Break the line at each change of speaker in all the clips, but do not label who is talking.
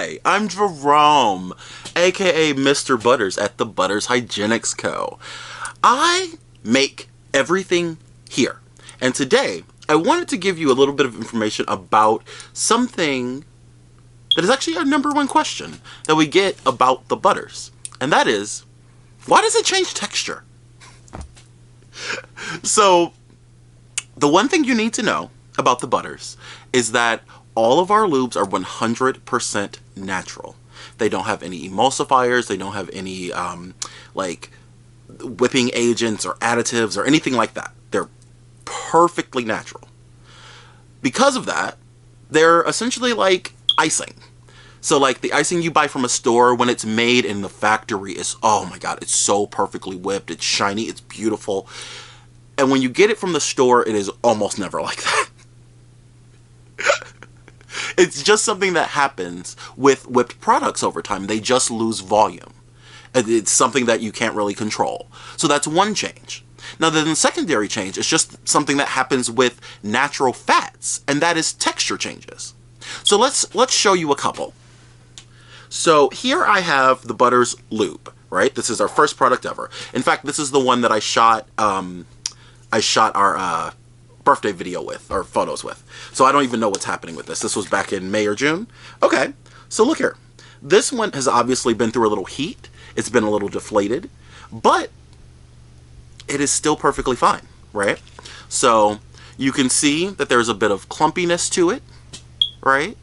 Hi, I'm Jerome, aka Mr. Butters at the Butters Hygenics Co. I make everything here, and today I wanted to give you a little bit of information about something that is actually our #1 question that we get about the butters, and that is, why does it change texture? So, the one thing you need to know about the butters is that all of our lubes are 100% natural. They don't have any emulsifiers, they don't have any like whipping agents or additives or anything like that. They're perfectly natural. Because of that, they're essentially like icing. So like the icing you buy from a store, when it's made in the factory, is, oh my god, it's so perfectly whipped, it's shiny, it's beautiful. And when you get it from the store, it is almost never like that. It's just something that happens with whipped products over time. They just lose volume. It's something that you can't really control. So that's one change. Now then, the secondary change is just something that happens with natural fats, and that is texture changes. So let's show you a couple. So here I have the Butters lube, right? This is our first product ever. In fact, this is the one that I shot our birthday video with, or photos with. So I don't even know what's happening with this. This was back in May or June. Okay, so look here. This one has obviously been through a little heat. It's been a little deflated, but it is still perfectly fine, right? So you can see that there's a bit of clumpiness to it, right?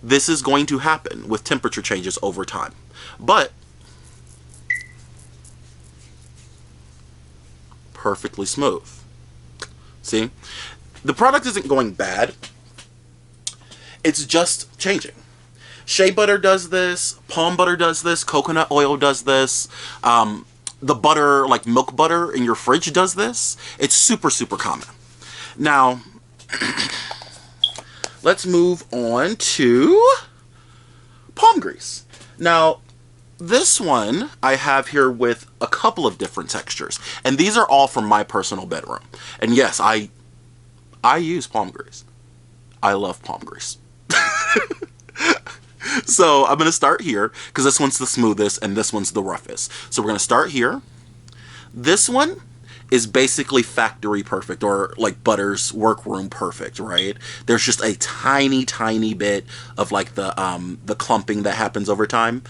This is going to happen with temperature changes over time. But perfectly smooth. See? The product isn't going bad. It's just changing. Shea butter does this. Palm butter does this. Coconut oil does this. The butter, like milk butter in your fridge, does this. It's super, super common. Now, let's move on to palm grease. Now, this one I have here with a couple of different textures, and these are all from my personal bedroom. And yes, I use palm grease. I love palm grease. So I'm going to start here because this one's the smoothest and this one's the roughest. So we're going to start here. This one is basically factory perfect, or like Butters workroom perfect, right? There's just a tiny, tiny bit of like the clumping that happens over time.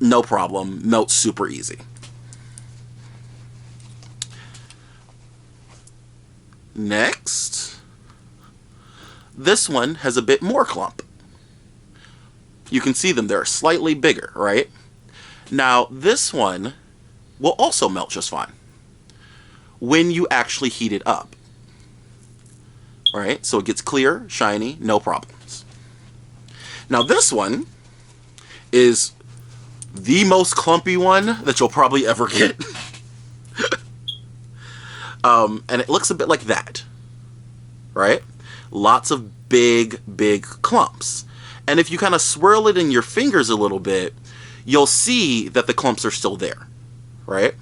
No problem. Melts super easy. Next, this one has a bit more clump. You can see them, they're slightly bigger, right? Now, this one will also melt just fine when you actually heat it up. Alright, so it gets clear, shiny, no problems. Now, this one is the most clumpy one that you'll probably ever get. And it looks a bit like that, right? Lots of big, big clumps. And if you kind of swirl it in your fingers a little bit, you'll see that the clumps are still there, right?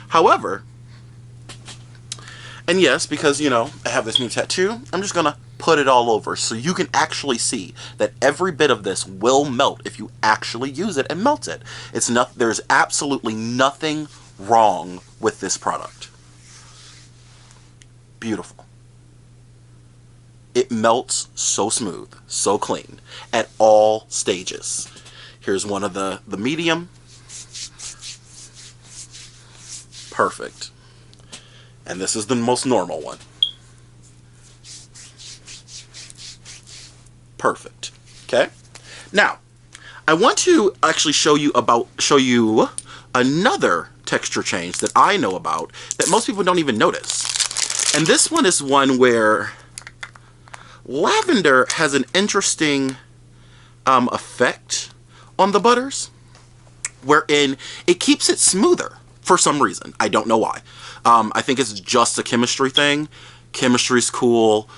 However, and yes, because, you know, I have this new tattoo, I'm just going to put it all over so you can actually see that every bit of this will melt if you actually use it and melt it. There's absolutely nothing wrong with this product. Beautiful. It melts so smooth, so clean, at all stages. Here's one of the medium. Perfect. And this is the most normal one. Perfect. Okay? Now, I want to actually show you another texture change that I know about that most people don't even notice. And this one is one where lavender has an interesting effect on the butters, wherein it keeps it smoother for some reason. I don't know why. I think it's just a chemistry thing. Chemistry's cool.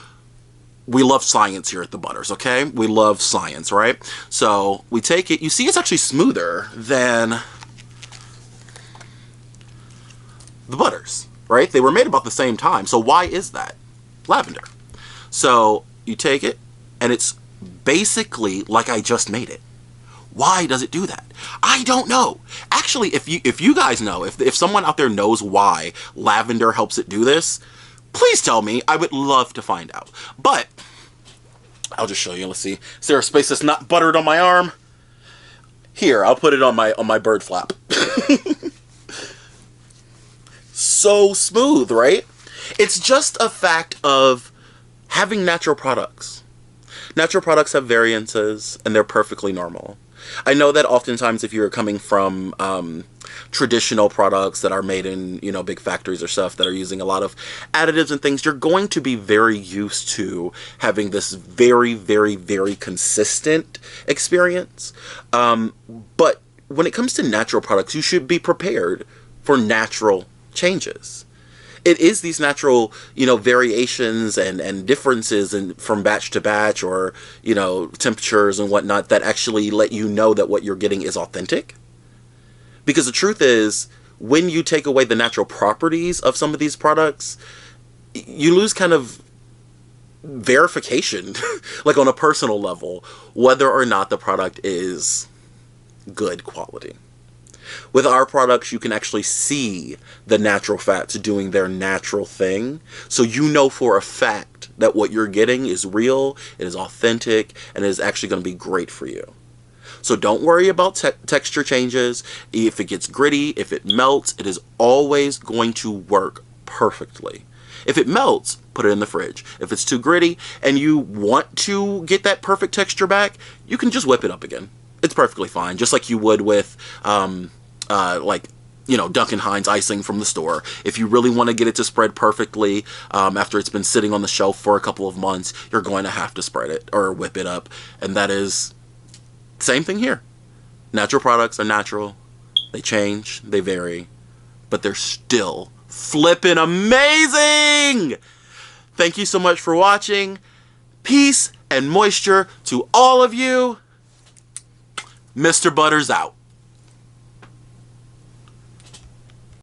We love science here at the Butters, okay? We love science, right? So we take it. You see, it's actually smoother than the Butters, right? They were made about the same time. So why is that? Lavender. So you take it, and it's basically like I just made it. Why does it do that? I don't know. Actually, if you guys know, if someone out there knows why lavender helps it do this, please tell me. I would love to find out. But I'll just show you. Let's see. Is there a space that's not buttered on my arm? Here, I'll put it on my bird flap. So smooth, right? It's just a fact of having natural products. Natural products have variances, and they're perfectly normal. I know that oftentimes if you're coming from traditional products that are made in, you know, big factories or stuff that are using a lot of additives and things, you're going to be very used to having this very, very, very consistent experience. But when it comes to natural products, you should be prepared for natural changes. It is these natural, you know, variations and differences from batch to batch, or, you know, temperatures and whatnot, that actually let you know that what you're getting is authentic. Because the truth is, when you take away the natural properties of some of these products, you lose kind of verification, like on a personal level, whether or not the product is good quality. With our products, you can actually see the natural fats doing their natural thing. So you know for a fact that what you're getting is real, it is authentic, and it is actually going to be great for you. So don't worry about texture changes. If it gets gritty, if it melts, it is always going to work perfectly. If it melts, put it in the fridge. If it's too gritty and you want to get that perfect texture back, you can just whip it up again. It's perfectly fine, just like you would with like, you know, Duncan Hines icing from the store. If you really want to get it to spread perfectly after it's been sitting on the shelf for a couple of months, you're going to have to spread it or whip it up. And that is the same thing here. Natural products are natural. They change, they vary, but they're still flippin' amazing! Thank you so much for watching. Peace and moisture to all of you. Mr. Butters out.